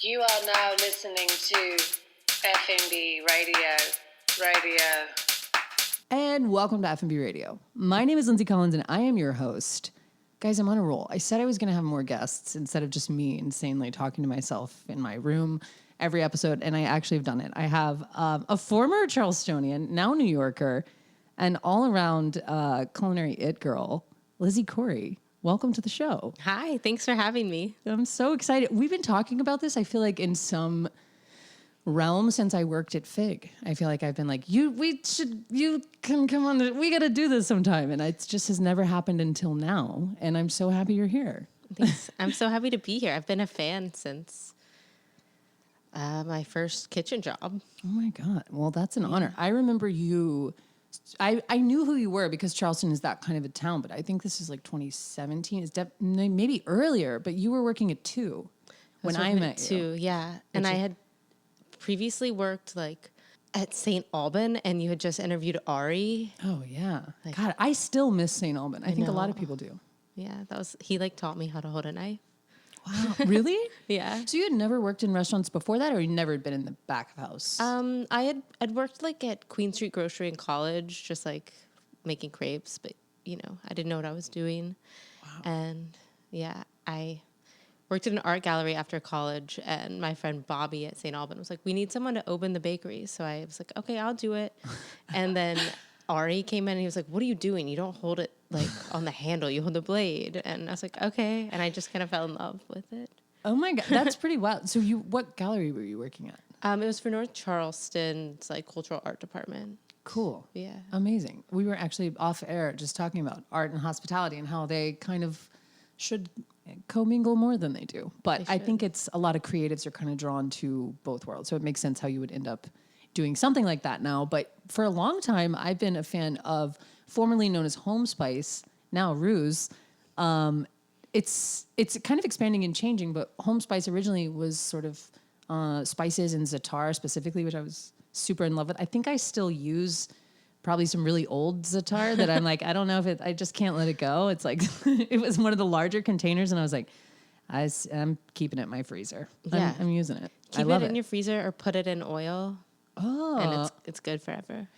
You are now listening to FNB Radio. And welcome to F&B Radio. My name is Lindsay Collins, and I am your host. Guys, I'm on a roll. I said I was going to have more guests instead of just me insanely talking to myself in my room every episode, and I actually have done it. I have a former Charlestonian, now New Yorker, and all-around culinary it girl, Lizzy Koury. Welcome to the show. Hi, thanks for having me. I'm so excited. We've been talking about this, I feel like, in some realm since I worked at Fig. I feel like I've been like, you can come on, we got to do this sometime. And it just has never happened until now. And I'm so happy you're here. Thanks. I'm so happy to be here. I've been a fan since my first kitchen job. Oh my God. Well, that's an honor. I remember you, I knew who you were because Charleston is that kind of a town, but I think this is like 2017. It's maybe earlier, but you were working at 2 when I met you. Yeah. And I had previously worked like at St. Alban, and you had just interviewed Ari. Oh yeah. God, I still miss St. Alban. I think a lot of people do. Yeah, he like taught me how to hold a knife. Wow. Really? Yeah. So you had never worked in restaurants before that, or you never had been in the back of house? I'd worked like at Queen Street Grocery in college, just like making crepes, but you know, I didn't know what I was doing. Wow. And yeah, I worked at an art gallery after college, and my friend Bobby at St. Alban was like, we need someone to open the bakery. So I was like, okay, I'll do it. And then Ari came in and he was like, what are you doing? You don't hold it like on the handle, you hold the blade. And I was like, okay. And I just kind of fell in love with it. Oh my God, that's pretty wild. So what gallery were you working at? It was for North Charleston's like cultural art department. Cool. Yeah. Amazing. We were actually off air just talking about art and hospitality and how they kind of should commingle more than they do. But I think it's a lot of creatives are kind of drawn to both worlds. So it makes sense how you would end up doing something like that now. But for a long time, I've been a fan of formerly known as Home Spice, now Rhus. It's kind of expanding and changing, but Home Spice originally was sort of spices and za'atar specifically, which I was super in love with. I think I still use probably some really old za'atar that I'm like, I don't know if I just can't let it go. It's like, it was one of the larger containers and I was like, I'm keeping it in my freezer. Yeah. I'm using it. Keep it in your freezer or put it in oil. Oh. And it's good forever.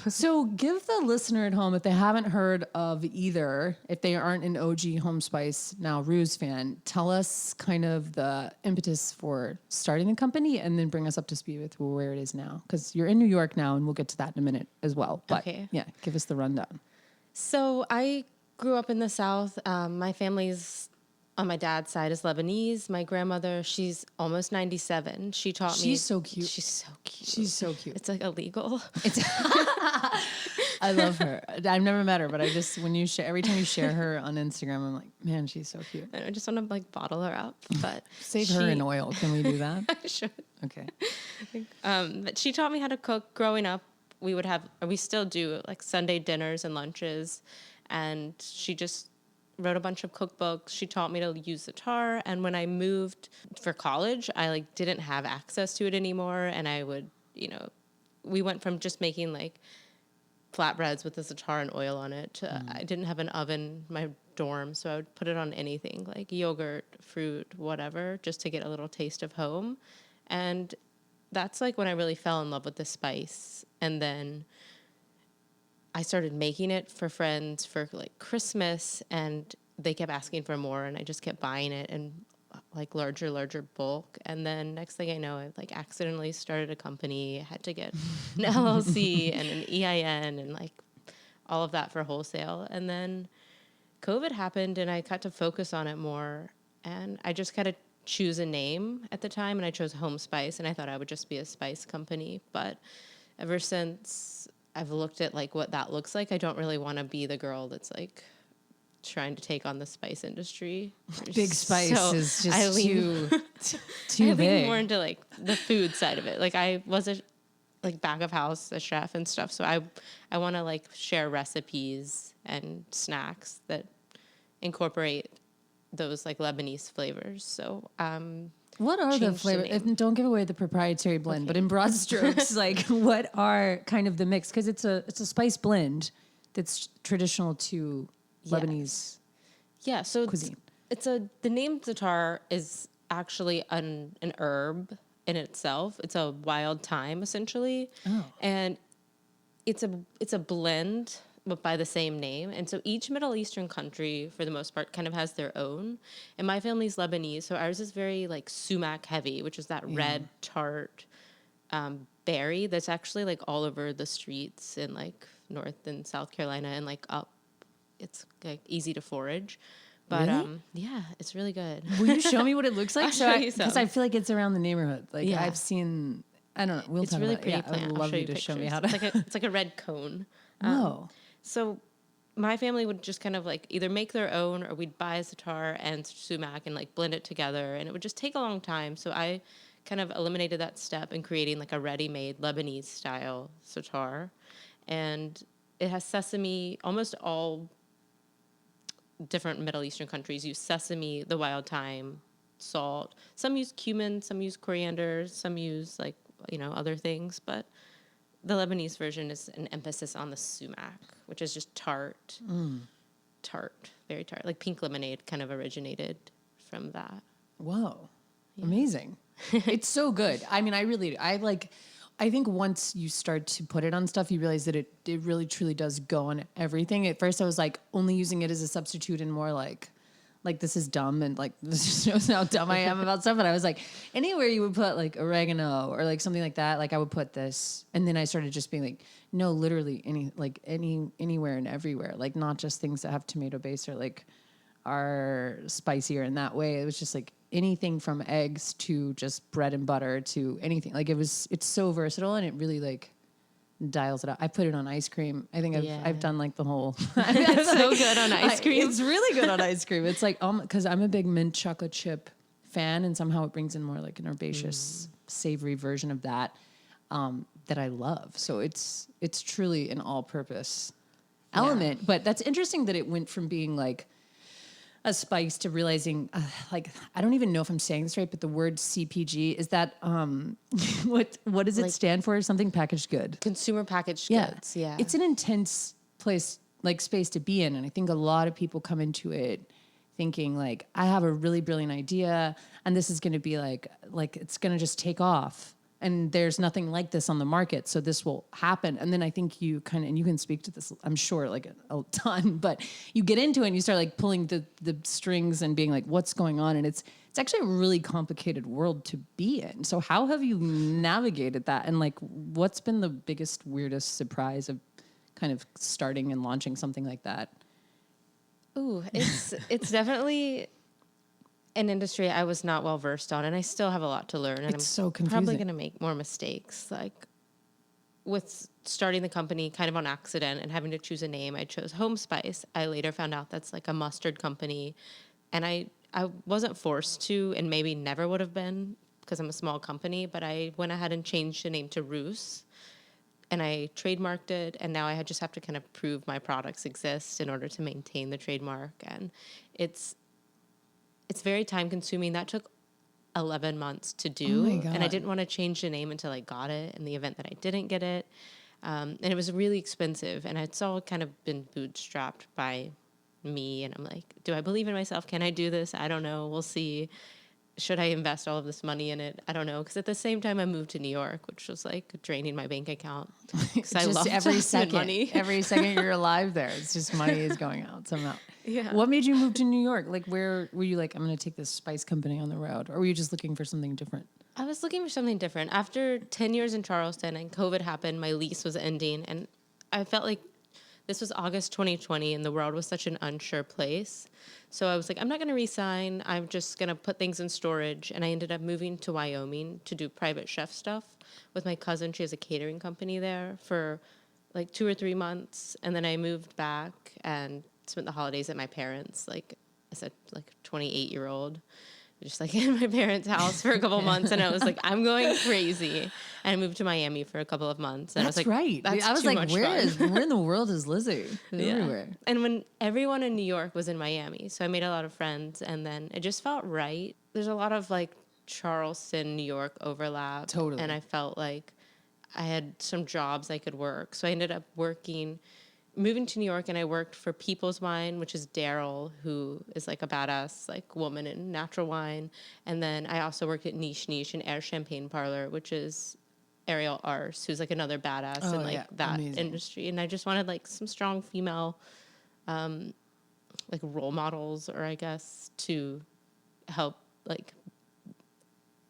So give the listener at home, if they haven't heard of either, if they aren't an OG Home Spice, now Rhus fan, tell us kind of the impetus for starting the company and then bring us up to speed with where it is now. Because you're in New York now, and we'll get to that in a minute as well. But yeah, give us the rundown. So I grew up in the South. My family's on my dad's side is Lebanese. My grandmother, she's almost 97. She taught me. She's so cute. She's so cute. She's so cute. It's like illegal. I love her. I've never met her, but I just, every time you share her on Instagram, I'm like, man, she's so cute. And I just want to like bottle her up, but save her in oil. Can we do that? I should. Okay. But she taught me how to cook growing up. We still do like Sunday dinners and lunches. And she just wrote a bunch of cookbooks. She taught me to use za'atar. And when I moved for college, I like didn't have access to it anymore. And I would, we went from just making like flatbreads with the za'atar and oil on it to I didn't have an oven in my dorm, so I would put it on anything like yogurt, fruit, whatever, just to get a little taste of home. And that's like when I really fell in love with the spice. And then I started making it for friends for like Christmas, and they kept asking for more, and I just kept buying it in like larger bulk. And then next thing I know, I like accidentally started a company, had to get an LLC and an EIN and like all of that for wholesale. And then COVID happened and I got to focus on it more, and I just kind of choose a name at the time, and I chose Home Spice, and I thought I would just be a spice company. But ever since I've looked at like what that looks like, I don't really want to be the girl that's like trying to take on the spice industry. Big Spice is just too I big. lean more into like the food side of it. Like I was a like back of house, a chef and stuff. So I want to like share recipes and snacks that incorporate those like Lebanese flavors. So what are the flavors? Don't give away the proprietary blend, but in broad strokes, like what are kind of the mix? Because it's a spice blend that's traditional to Lebanese so cuisine. The name za'atar is actually an herb in itself. It's a wild thyme, essentially. Oh. And it's a blend, but by the same name. And so each Middle Eastern country, for the most part, kind of has their own. And my family's Lebanese, so ours is very like sumac heavy, which is that red tart berry that's actually like all over the streets in like North and South Carolina and like up. It's like easy to forage. But Really? yeah, it's really good. Will you show me what it looks like? I'll show you some. Because I feel like it's around the neighborhood. Like Yeah. I've seen, I don't know. We'll It's talk really about pretty it. Yeah, I plant. would I'll love show you you to pictures. show me how to. It's like a red cone. Whoa. So my family would just kind of like either make their own or we'd buy za'atar and sumac and like blend it together, and it would just take a long time. So I kind of eliminated that step in creating like a ready-made Lebanese style za'atar, and it has sesame. Almost all different Middle Eastern countries use sesame, the wild thyme, salt. Some use cumin, some use coriander, some use like, other things, but the Lebanese version is an emphasis on the sumac, which is just tart, very tart. Like pink lemonade kind of originated from that. Whoa. Amazing. It's so good. I mean, I think once you start to put it on stuff, you realize that it really truly does go on everything. At first I was like only using it as a substitute and more like this is dumb and like this just shows how dumb I am about stuff. But I was like, anywhere you would put like oregano or like something like that, like I would put this. And then I started just being like, no, literally anywhere and everywhere. Like not just things that have tomato base or like are spicier in that way. It was just like anything from eggs to just bread and butter to anything. Like it's so versatile and it really like dials it up. I put it on ice cream. I think I've done like the whole. It's so good on ice cream. It's really good on ice cream. It's like because I'm a big mint chocolate chip fan, and somehow it brings in more like an herbaceous, savory version of that that I love. So it's truly an all-purpose element. But that's interesting that it went from being like a spice to realizing, like, I don't even know if I'm saying this right, but the word CPG, is that, what does it stand for? Something packaged good. Consumer packaged goods, yeah. It's an intense space to be in. And I think a lot of people come into it thinking like, I have a really brilliant idea and this is going to be like it's going to just take off. And there's nothing like this on the market, so this will happen. And then I think you and you can speak to this, I'm sure, like a ton, but you get into it and you start like pulling the strings and being like, what's going on? And it's actually a really complicated world to be in. So how have you navigated that? And like, what's been the biggest, weirdest surprise of kind of starting and launching something like that? Ooh, it's definitely an industry I was not well versed on, and I still have a lot to learn. And It's I'm so confusing. probably going to make more mistakes. Like with starting the company kind of on accident and having to choose a name, I chose Home Spice. I later found out that's like a mustard company, and I wasn't forced to, and maybe never would have been because I'm a small company. But I went ahead and changed the name to Rhus, and I trademarked it, and now I just have to kind of prove my products exist in order to maintain the trademark, and it's very time consuming. That took 11 months to do. Oh my God. And I didn't want to change the name until I got it in the event that I didn't get it. And it was really expensive. And it's all kind of been bootstrapped by me. And I'm like, do I believe in myself? Can I do this? I don't know. We'll see. Should I invest all of this money in it? I don't know. Because at the same time, I moved to New York, which was like draining my bank account. Because I love every second, money. every second you're alive there, it's just money is going out somehow. Yeah. What made you move to New York? Like, where were you like, I'm going to take this spice company on the road? Or were you just looking for something different? I was looking for something different. After 10 years in Charleston and COVID happened, my lease was ending, and I felt like this was August 2020 and the world was such an unsure place. So I was like, I'm not going to resign. I'm just going to put things in storage. And I ended up moving to Wyoming to do private chef stuff with my cousin. She has a catering company there for like 2 or 3 months. And then I moved back and spent the holidays at my parents', like I said, like 28-year-old. Just like in my parents' house for a couple months, and I was like, I'm going crazy. And I moved to Miami for a couple of months. And That's I was like, right. That's I was too like, much where fun. in the world is Lizzy? Everywhere. And when everyone in New York was in Miami, so I made a lot of friends, and then it just felt right. There's a lot of like Charleston, New York overlap. Totally. And I felt like I had some jobs I could work. So I ended up working moving to New York, and I worked for People's Wine, which is Daryl, who is like a badass like woman in natural wine. And then I also worked at Niche and Air Champagne Parlor, which is Ariel Ars, who's like another badass in like that industry. And I just wanted like some strong female like role models, or I guess to help like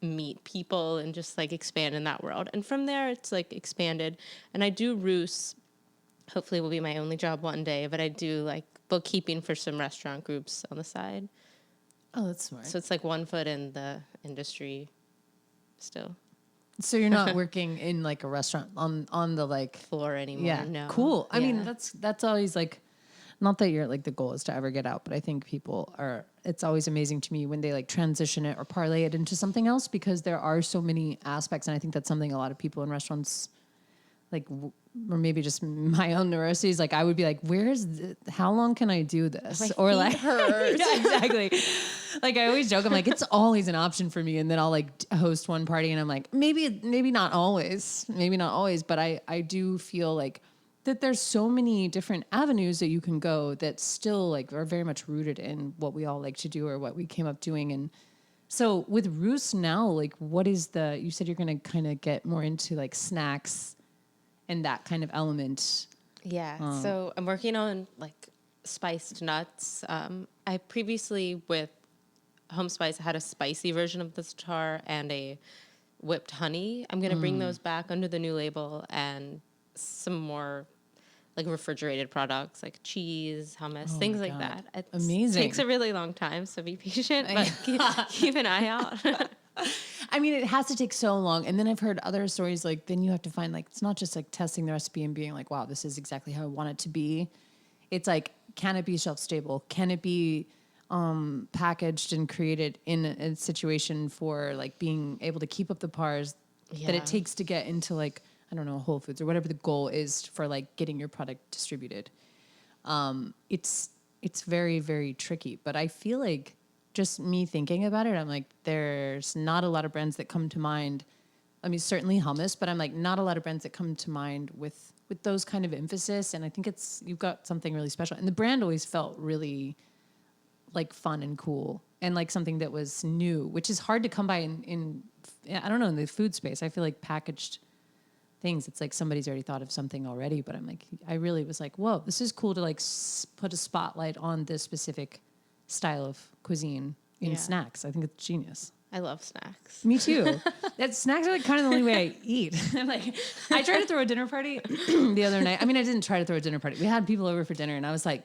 meet people and just like expand in that world. And from there it's like expanded. And I do Rhus, hopefully will be my only job one day, but I do like bookkeeping for some restaurant groups on the side. Oh, that's smart. So it's like one foot in the industry still. So you're not working in like a restaurant on the like floor anymore. Yeah. No. Cool. I mean, that's always like, not that you're like the goal is to ever get out, but I think people are, it's always amazing to me when they like transition it or parlay it into something else, because there are so many aspects. And I think that's something a lot of people in restaurants like, or maybe just my own neuroses. Like I would be like, how long can I do this? Or like, hurts. Yeah, exactly. Like I always joke, I'm like, it's always an option for me. And then I'll like host one party and I'm like, maybe not always, but I do feel like that there's so many different avenues that you can go that still like are very much rooted in what we all like to do or what we came up doing. And so with Rhus now, like what is you said you're going to kind of get more into like snacks and that kind of element. Yeah. So I'm working on like spiced nuts. I previously with Home Spice had a spicy version of the za'atar and a whipped honey. I'm going to bring those back under the new label, and some more like refrigerated products like cheese, hummus, things like that. It Amazing. Takes a really long time, so be patient, but keep an eye out. I mean, it has to take so long. And then I've heard other stories like then you have to find like, it's not just like testing the recipe and being like, wow, this is exactly how I want it to be. It's like, can it be shelf stable? Can it be packaged and created in a situation for like being able to keep up the pars that it takes to get into like, I don't know, Whole Foods or whatever the goal is for like getting your product distributed. It's very, very tricky, but I feel like just me thinking about it, I'm like, there's not a lot of brands that come to mind. I mean, certainly hummus, but I'm like, not a lot of brands that come to mind with those kind of emphasis. And I think you've got something really special. And the brand always felt really like fun and cool and like something that was new, which is hard to come by in I don't know, in the food space. I feel like packaged things, it's like somebody's already thought of something already, but I'm like, I really was like, whoa, this is cool to like put a spotlight on this specific style of cuisine in snacks. I think it's genius. I love snacks. Me too. Snacks are like kind of the only way I eat. I'm like, I tried to throw a dinner party the other night. I mean, I didn't try to throw a dinner party. We had people over for dinner and I was like,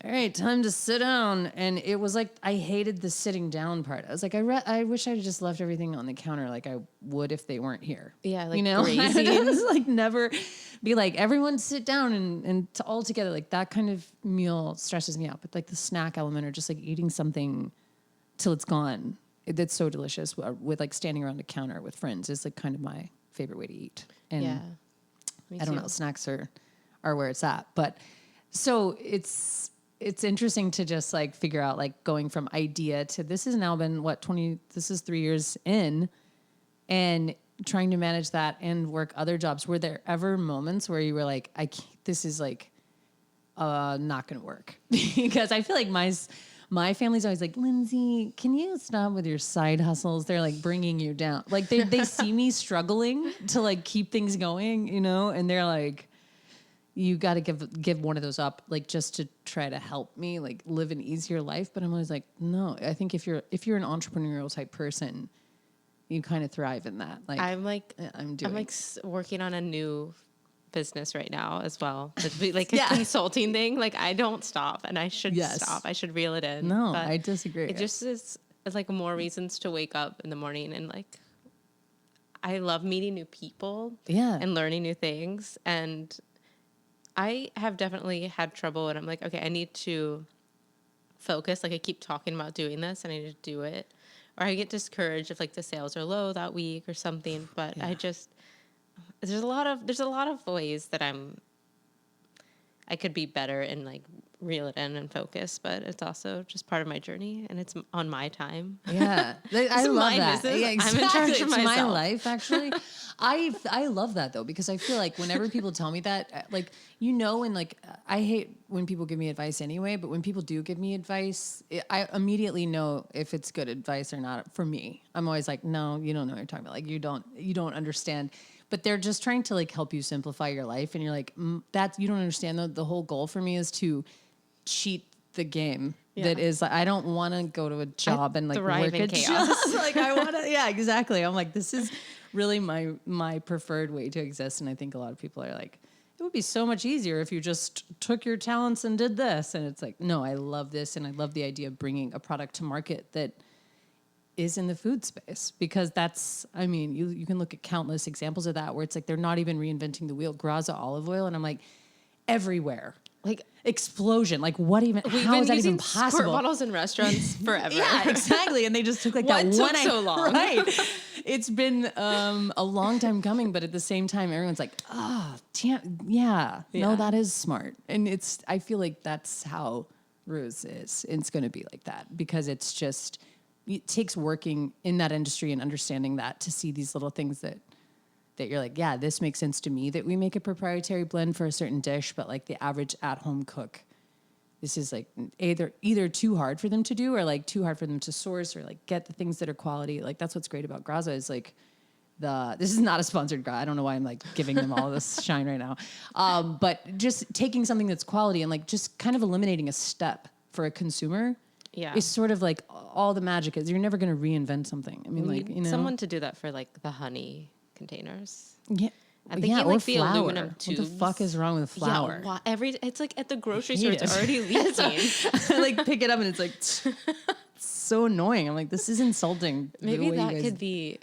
all right, time to sit down. And it was like, I hated the sitting down part. I was like, I wish I just left everything on the counter like I would if they weren't here. Yeah, like, you know, crazy. I was like, never be like, everyone sit down and all together. Like that kind of meal stresses me out. But like the snack element or just like eating something till it's gone, that's so delicious with like standing around a counter with friends is like kind of my favorite way to eat. And I don't know, snacks are where it's at. But so it's interesting to just like figure out like going from idea to this has now been this is 3 years in, and trying to manage that and work other jobs. Were there ever moments where you were like, this is like not going to work? Because I feel like my family's always like, Lindsay, can you stop with your side hustles? They're like bringing you down. Like they see me struggling to like keep things going, you know? And they're like, you got to give one of those up, like just to try to help me like live an easier life. But I'm always like, no, I think if you're an entrepreneurial type person, you kind of thrive in that. Like I'm working on a new business right now as well. It'd be like a consulting thing. Like I don't stop, and I should stop. I should reel it in. No, but I disagree. It just is like more reasons to wake up in the morning, and like I love meeting new people. And learning new things. And I have definitely had trouble, and I'm like, okay, I need to focus. Like I keep talking about doing this, and I need to do it. Or I get discouraged if like the sales are low that week or something. But there's a lot of ways that I could be better and like reel it in and focus, but it's also just part of my journey, and it's on my time. Yeah, I love that. Business. Yeah, exactly. I'm in charge of myself. My life, actually. I love that though, because I feel like whenever people tell me that, like, you know, and like, I hate when people give me advice anyway, but when people do give me advice, I immediately know if it's good advice or not for me. I'm always like, no, you don't know what you're talking about. Like, you don't understand. But they're just trying to like help you simplify your life. And you're like, that you don't understand. The whole goal for me is to cheat the game. Yeah. That is, I don't want to go to a job and like thrive work in at chaos. just like I want to. Yeah, exactly. I'm like, this is really my preferred way to exist. And I think a lot of people are like, it would be so much easier if you just took your talents and did this. And it's like, no, I love this, and I love the idea of bringing a product to market that is in the food space, because that's, I mean, you can look at countless examples of that where it's like they're not even reinventing the wheel. Graza olive oil, and I'm like, everywhere. Like explosion. Like what even? We've how been is that even using possible? squirt bottles in restaurants forever. Yeah, exactly. And they just took like What that took one. so long? Right. It's been a long time coming, but at the same time, everyone's like, damn, yeah, no, that is smart. And I feel like that's how Rhus is. It's going to be like that, because it's just, it takes working in that industry and understanding that to see these little things that you're like, yeah, this makes sense to me, that we make a proprietary blend for a certain dish, but like the average at-home cook, this is like either too hard for them to do, or like too hard for them to source, or like get the things that are quality. Like that's what's great about Graza is like this is not a sponsored Graza. I don't know why I'm like giving them all this shine right now. But just taking something that's quality and like just kind of eliminating a step for a consumer is sort of like all the magic is. You're never going to reinvent something. I mean, like, you know, someone to do that for like the honey containers. Yeah. I'm thinking like the flour. aluminum tubes. What the fuck is wrong with flour? Yeah, it's like at the grocery store, hate it's it. already leaking. I like pick it up and it's like so annoying. I'm like, this is insulting. Maybe that could be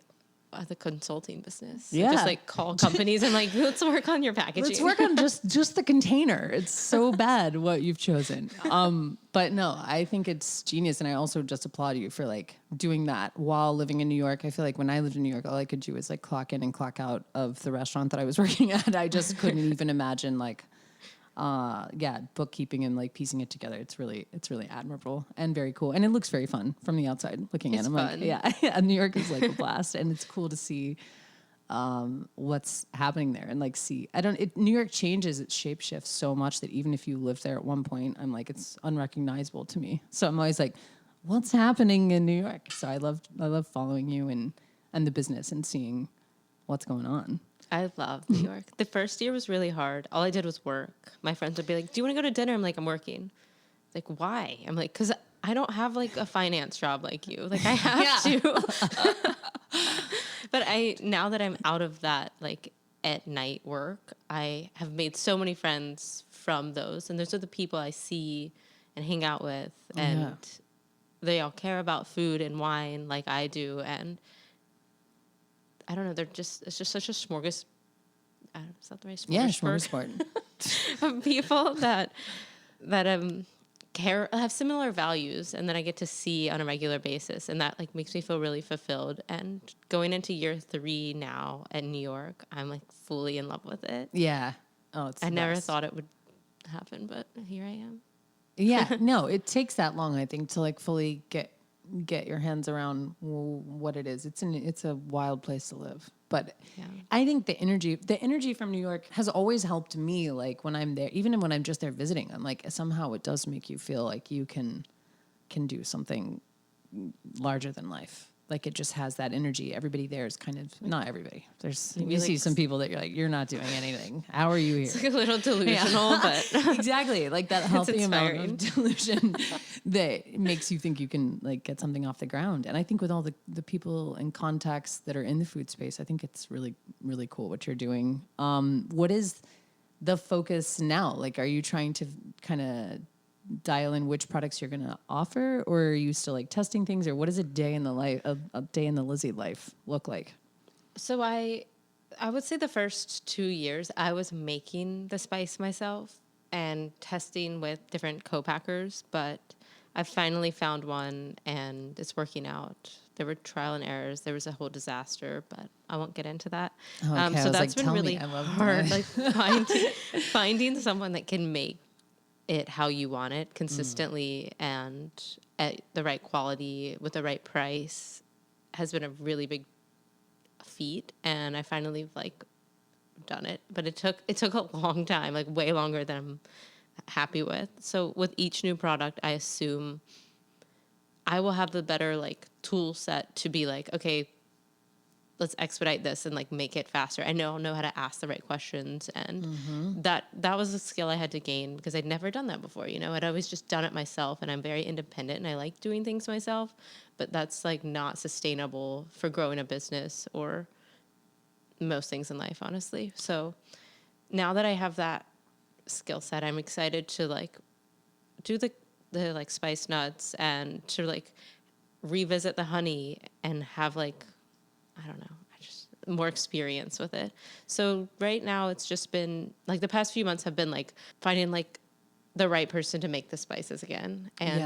the consulting business. Yeah. Just like call companies and like, let's work on your packaging. Let's work on just the container. It's so bad what you've chosen. But no, I think it's genius, and I also just applaud you for like doing that while living in New York. I feel like when I lived in New York, all I could do was like clock in and clock out of the restaurant that I was working at. I just couldn't even imagine like bookkeeping and like piecing it together. It's really admirable and very cool, and it looks very fun from the outside looking It's at it. fun. Like, yeah, New York is like a blast, and it's cool to see what's happening there and like see. New York changes, its shape shifts so much that even if you lived there at one point, I'm like, it's unrecognizable to me. So I'm always like, what's happening in New York? So I love following you and the business and seeing what's going on. I love New York. The first year was really hard. All I did was work. My friends would be like, do you want to go to dinner? I'm like, I'm working. Like, why? I'm like, because I don't have like a finance job like you. Like I have to. But now that I'm out of that like at night work, I have made so many friends from those. And those are the people I see and hang out with. And they all care about food and wine like I do. And I don't know, it's just such a smorgasbord. Is that the right smorgasbord? Yeah, smorgasbord. Of people that care, have similar values, and that I get to see on a regular basis, and that like makes me feel really fulfilled. And going into year 3 now at New York, I'm like fully in love with it. Yeah. Oh, I never thought it would happen, but here I am. Yeah, no, it takes that long, I think, to like fully get your hands around what it is. It's a wild place to live. But I think the energy from New York has always helped me. Like when I'm there, even when I'm just there visiting, I'm like, somehow it does make you feel like you can do something larger than life. Like it just has that energy. Everybody there is kind of, not everybody. You see some people that you're like, you're not doing anything. How are you here? It's like a little delusional, but exactly. Like that healthy amount of delusion that makes you think you can like get something off the ground. And I think with all the people and contacts that are in the food space, I think it's really, really cool what you're doing. What is the focus now? Like, are you trying to kind of dial in which products you're going to offer, or are you still like testing things, or what does a day in the Lizzy life look like? So I would say the first 2 years I was making the spice myself and testing with different co-packers, but I finally found one and it's working out. There were trial and errors. There was a whole disaster, but I won't get into that. Okay, so that's like, been really hard, that. like finding someone that can make it how you want it consistently and at the right quality with the right price has been a really big feat, and I finally like done it. But it took a long time, like way longer than I'm happy with. So with each new product, I assume I will have the better like tool set to be like, okay, let's expedite this and like make it faster. I'll know how to ask the right questions, and that was a skill I had to gain because I'd never done that before. I'd always just done it myself, and I'm very independent and I like doing things myself, but that's like not sustainable for growing a business or most things in life, honestly. So now that I have that skill set, I'm excited to like do the like spice nuts and to like revisit the honey and have like, I don't know, more experience with it. So right now it's just been like the past few months have been like finding like the right person to make the spices again, and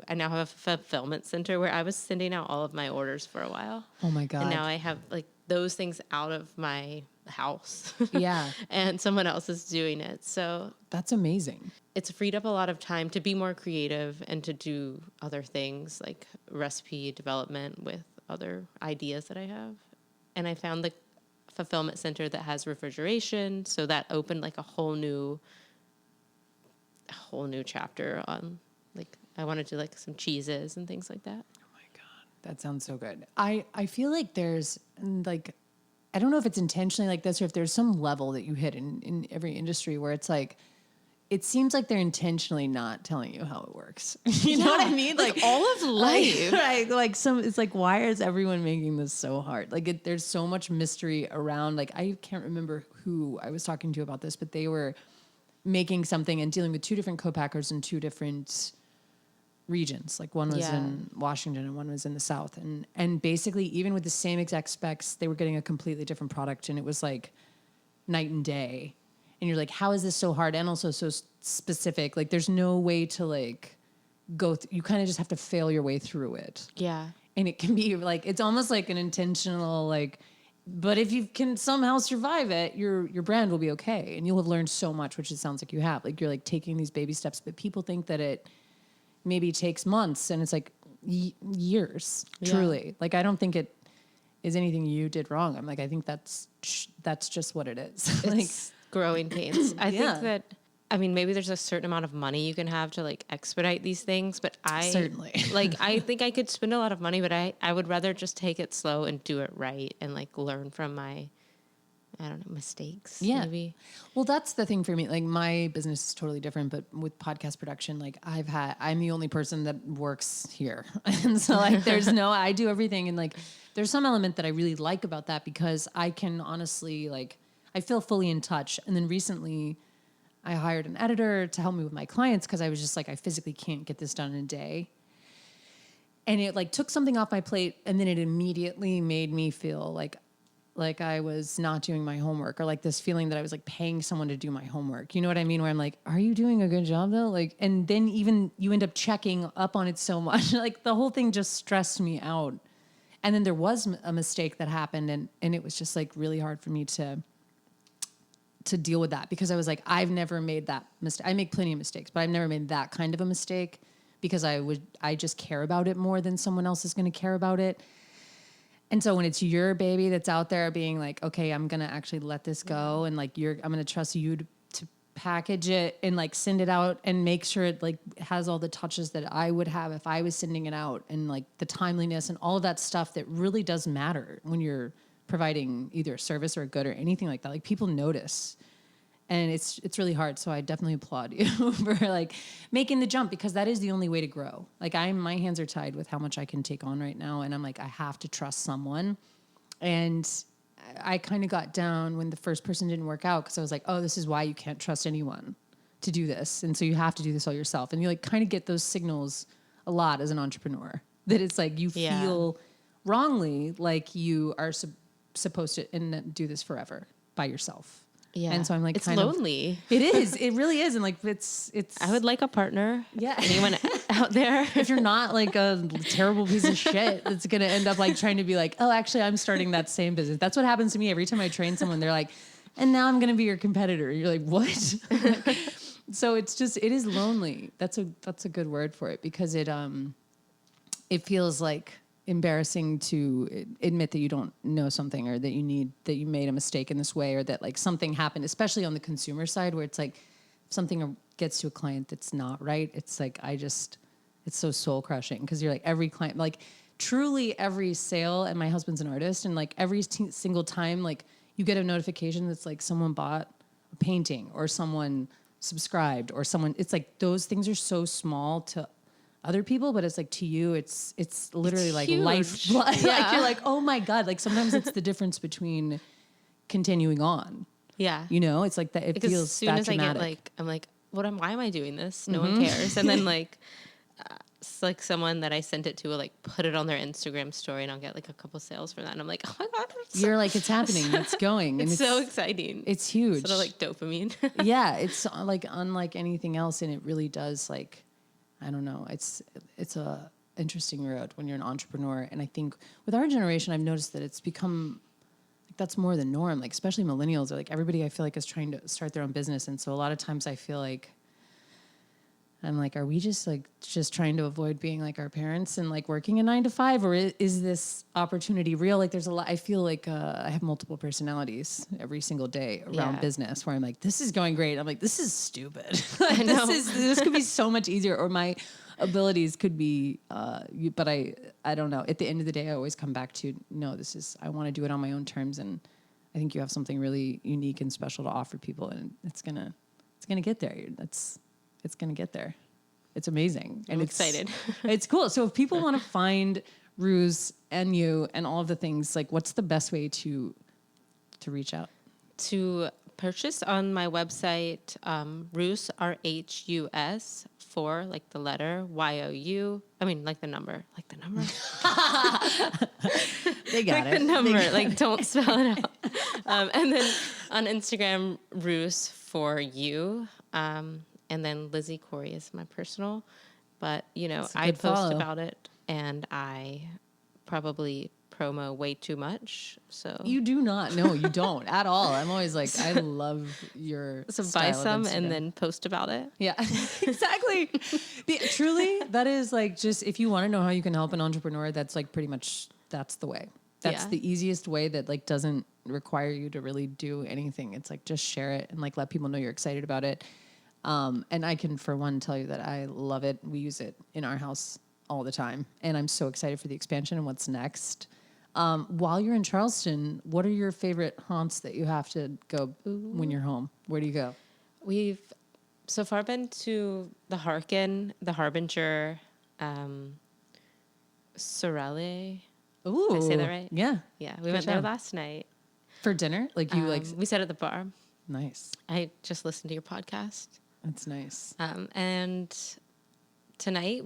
I now have a fulfillment center where I was sending out all of my orders for a while. Oh my God. And now I have like those things out of my house. Yeah. And someone else is doing it. So That's amazing. it's freed up a lot of time to be more creative and to do other things like recipe development with other ideas that I have. And I found the fulfillment center that has refrigeration, so that opened like a whole new chapter on like I wanted to like some cheeses and things like that. Oh my God, that sounds so good. I feel like there's like, I don't know if it's intentionally like this or if there's some level that you hit in every industry where it's like, it seems like they're intentionally not telling you how it works. You know what I mean? Like all of life. Right. Like it's like, why is everyone making this so hard? Like there's so much mystery around. Like I can't remember who I was talking to about this, but they were making something and dealing with two different co-packers in two different regions. Like one was in Washington and one was in the South. And basically even with the same exact specs, they were getting a completely different product. And it was like night and day. And you're like, how is this so hard? And also so specific. Like there's no way to like you kind of just have to fail your way through it. Yeah. And it can be like, it's almost like an intentional, like, but if you can somehow survive it, your brand will be okay. And you'll have learned so much, which it sounds like you have. Like you're like taking these baby steps, but people think that it maybe takes months, and it's like years, truly. Like I don't think it is anything you did wrong. I'm like, I think that's just what it is. Like, It's growing pains. I think that, I mean, maybe there's a certain amount of money you can have to like expedite these things, but certainly like, I think I could spend a lot of money, but I would rather just take it slow and do it right and like learn from my, I don't know, mistakes. Yeah. Maybe. Well, that's the thing for me. Like my business is totally different, but with podcast production, like I'm the only person that works here. And so like, I do everything. And like, there's some element that I really like about that because I can honestly like, I feel fully in touch. And then recently I hired an editor to help me with my clients because I was just like, I physically can't get this done in a day. And it like took something off my plate, and then it immediately made me feel like I was not doing my homework, or like this feeling that I was like paying someone to do my homework. You know what I mean? Where I'm like, are you doing a good job though? Like, and then even you end up checking up on it so much, like the whole thing just stressed me out. And then there was a mistake that happened, and it was just like really hard for me to deal with that, because I was like, I've never made that mistake. I make plenty of mistakes, but I've never made that kind of a mistake, because I just care about it more than someone else is going to care about it. And so when it's your baby that's out there being like, okay, I'm going to actually let this go. And like, I'm going to trust you to package it and like send it out and make sure it like has all the touches that I would have if I was sending it out, and like the timeliness and all of that stuff that really does matter when you're providing either a service or a good or anything like that. Like people notice, and it's really hard. So I definitely applaud you for like making the jump, because that is the only way to grow. Like my hands are tied with how much I can take on right now. And I'm like, I have to trust someone. And I kind of got down when the first person didn't work out, because I was like, oh, this is why you can't trust anyone to do this. And so you have to do this all yourself. And you like kind of get those signals a lot as an entrepreneur, that it's like you feel wrongly like you are supposed to and do this forever by yourself. Yeah. And so I'm like, it's lonely. It is. It really is. And like, it's. I would like a partner. Yeah. Anyone out there? If you're not like a terrible piece of shit that's going to end up like trying to be like, oh, actually I'm starting that same business. That's what happens to me every time I train someone. They're like, and now I'm going to be your competitor. And you're like, what? So it is lonely. That's a good word for it, because it feels like embarrassing to admit that you don't know something, or that you made a mistake in this way, or that like something happened, especially on the consumer side, where it's like if something gets to a client that's not right, it's like it's so soul crushing, because you're like, every client, like truly every sale, and my husband's an artist, and like every single time like you get a notification that's like someone bought a painting, or someone subscribed, or someone, it's like those things are so small to other people, but it's like to you, it's literally like huge. lifeblood. Yeah. Like you're like, oh my God. Like sometimes it's the difference between continuing on. Yeah. You know, it's like that. It Because feels as soon that as dramatic. I get like, I'm like, why am I doing this? No one cares. And then like, it's like someone that I sent it to will like put it on their Instagram story, and I'll get like a couple sales for that. And I'm like, oh my God. You're like, it's happening. It's going. And It's so exciting. It's huge. Sort of like dopamine. Yeah. It's like unlike anything else. And it really does, like, I don't know. It's a interesting road when you're an entrepreneur. And I think with our generation, I've noticed that it's become like that's more the norm. Like especially millennials, are like everybody I feel like is trying to start their own business. And so a lot of times I feel like I'm like, are we just trying to avoid being like our parents and like working a 9 to 5, or is this opportunity real? Like there's a lot, I feel like I have multiple personalities every single day around business, where I'm like, this is going great. I'm like, this is stupid. Like, I know. this could be so much easier, or my abilities could be, but I don't know. At the end of the day, I always come back to, no, I want to do it on my own terms. And I think you have something really unique and special to offer people, and it's going to get there. It's going to get there. It's amazing. And I'm excited. It's cool. So if people want to find Rhus and you and all of the things, like what's the best way to reach out? To purchase on my website, Rhus, RHUS, 4, like the letter, YOU. I mean, like the number. Like the number? They got like it. the number. Like, don't spell it out. And then on Instagram, Rhus4U. And then Lizzy Koury is my personal. But, you know, I post follow. about it, and I probably promo way too much. So You do not. No, you don't at all. I'm always like, I love your So style buy of some and Instagram. then post about it. Yeah, exactly. Truly, that is like, just if you want to know how you can help an entrepreneur, that's like pretty much, that's the way. That's Yeah. the easiest way that like doesn't require you to really do anything. It's like, just share it and like let people know you're excited about it. And I can, for one, tell you that I love it. We use it in our house all the time. And I'm so excited for the expansion and what's next. While you're in Charleston, what are your favorite haunts that you have to go when you're home? Where do you go? We've so far been to the Harkin, the Harbinger, Sorelli. Ooh. Did I say that right? Yeah. Yeah, we went there job. last night. For dinner? Like you We sat at the bar. nice. I just listened to your podcast. That's nice. And tonight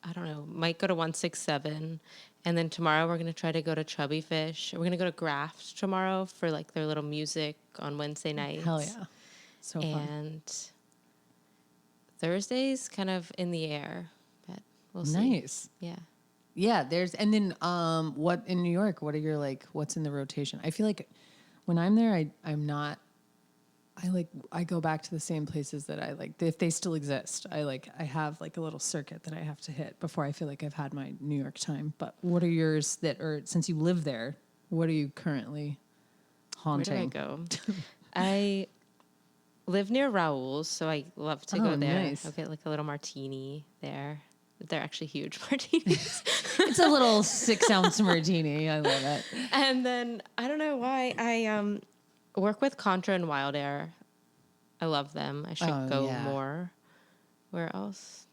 I don't know, might go to 167. And then tomorrow we're going to try to go to Chubby Fish. We're going to go to Graft tomorrow for like their little music on Wednesday nights. Hell yeah. So fun. And Thursday's kind of in the air, but we'll see. Nice. Yeah. Yeah, and then what in New York, what are your like, what's in the rotation? I feel like when I'm there, I go back to the same places that I like, if they still exist. I have like a little circuit that I have to hit before I feel like I've had my New York time. But what are yours since you live there, what are you currently haunting? Where do I go? I live near Raoul's, so I love to go there. Nice. I'll get like a little martini there. They're actually huge martinis. It's a little 6-ounce martini. I love it. And then I don't know why I work with Contra and Wild Air. I love them. I should go more. Where else?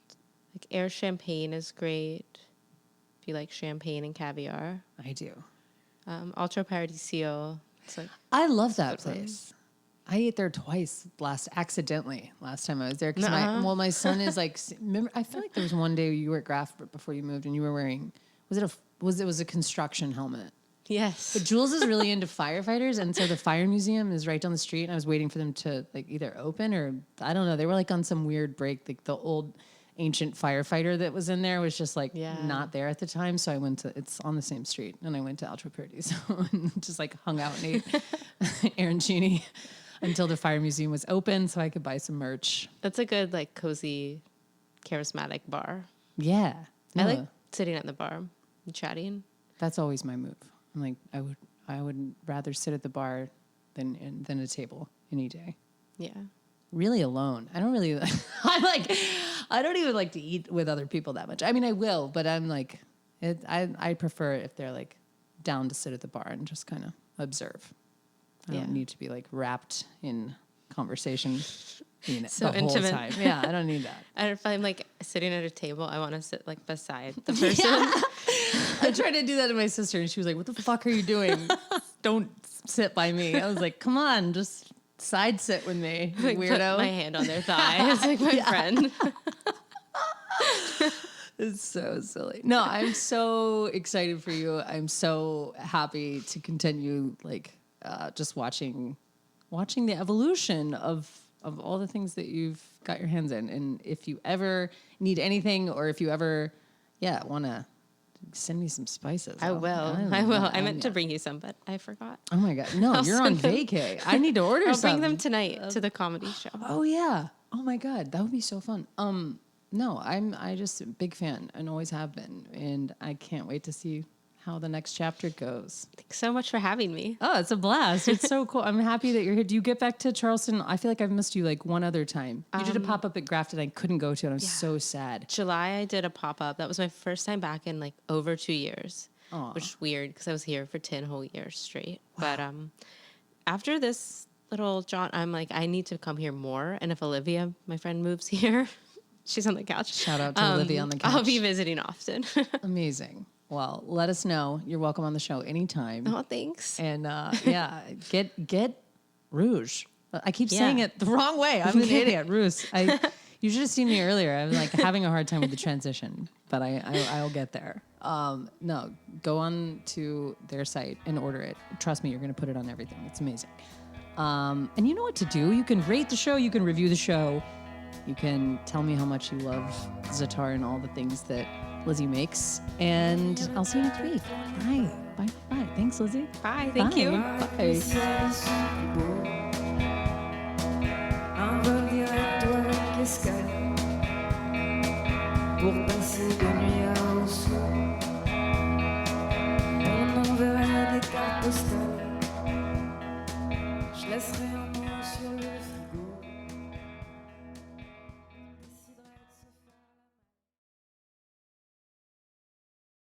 Like Air Champagne is great. If you like champagne and caviar. I do. Ultra Paradiso. It's like I love that Good one. place. I ate there twice accidentally last time I was there. Because Nuh-uh. my son is like, remember, I feel like there was one day you were at Graft before you moved and you were wearing, it was a construction helmet. yes. But Jules is really into firefighters. And so the fire museum is right down the street. And I was waiting for them to like either open or I don't know. They were like on some weird break. Like the old ancient firefighter that was in there was just like not there at the time. So I it's on the same street and I went to Ultra Paradiso and just like hung out and ate arancini until the fire museum was open so I could buy some merch. That's a good, like, cozy, charismatic bar. Yeah. I like sitting at the bar and chatting. That's always my move. I'm like, I would rather sit at the bar than a table any day. Yeah. Really alone. I don't really, I don't even like to eat with other people that much. I mean, I will, but I'm like, I prefer if they're like down to sit at the bar and just kind of observe. I don't need to be like wrapped in conversation, So the intimate. whole time. Yeah, I don't need that. And if I'm like sitting at a table, I want to sit like beside the person. I tried to do that to my sister, and she was like, "What the fuck are you doing? Don't sit by me." I was like, "Come on, just side sit with me, you Like, weirdo." put my hand on their thigh. It's like my friend. It's so silly. No, I'm so excited for you. I'm so happy to continue, like, just watching the evolution of all the things that you've got your hands in. And if you ever need anything, or if you ever, want to send me some spices, I will. I meant to bring you some, but I forgot. Oh my God. No, I'll you're on send them. vacay. I need to order I'll some. bring them tonight to the comedy show. Oh yeah. Oh my God. That would be so fun. No, I just a big fan and always have been. And I can't wait to see how the next chapter goes. Thanks so much for having me. Oh, it's a blast. It's so cool. I'm happy that you're here. Do you get back to Charleston? I feel like I've missed you like one other time. You did a pop-up at Grafton. I couldn't go to it. I'm so sad. July, I did a pop-up. That was my first time back in like over 2 years, which is weird because I was here for 10 whole years straight. Wow. But after this little jaunt, I'm like, I need to come here more. And if Olivia, my friend, moves here, she's on the couch. Shout out to Olivia on the couch. I'll be visiting often. Amazing. Well, let us know. You're welcome on the show anytime. Oh, thanks. And get Rouge. I keep saying it the wrong way. I'm an idiot. Rhus. You should have seen me earlier. I was like having a hard time with the transition, but I'll get there. No, go on to their site and order it. Trust me, you're going to put it on everything. It's amazing. And you know what to do. You can rate the show. You can review the show. You can tell me how much you love za'atar and all the things that Lizzy makes. And I'll see you next week. Bye. Bye. Thanks, Lizzy. Bye. Thank you. Bye.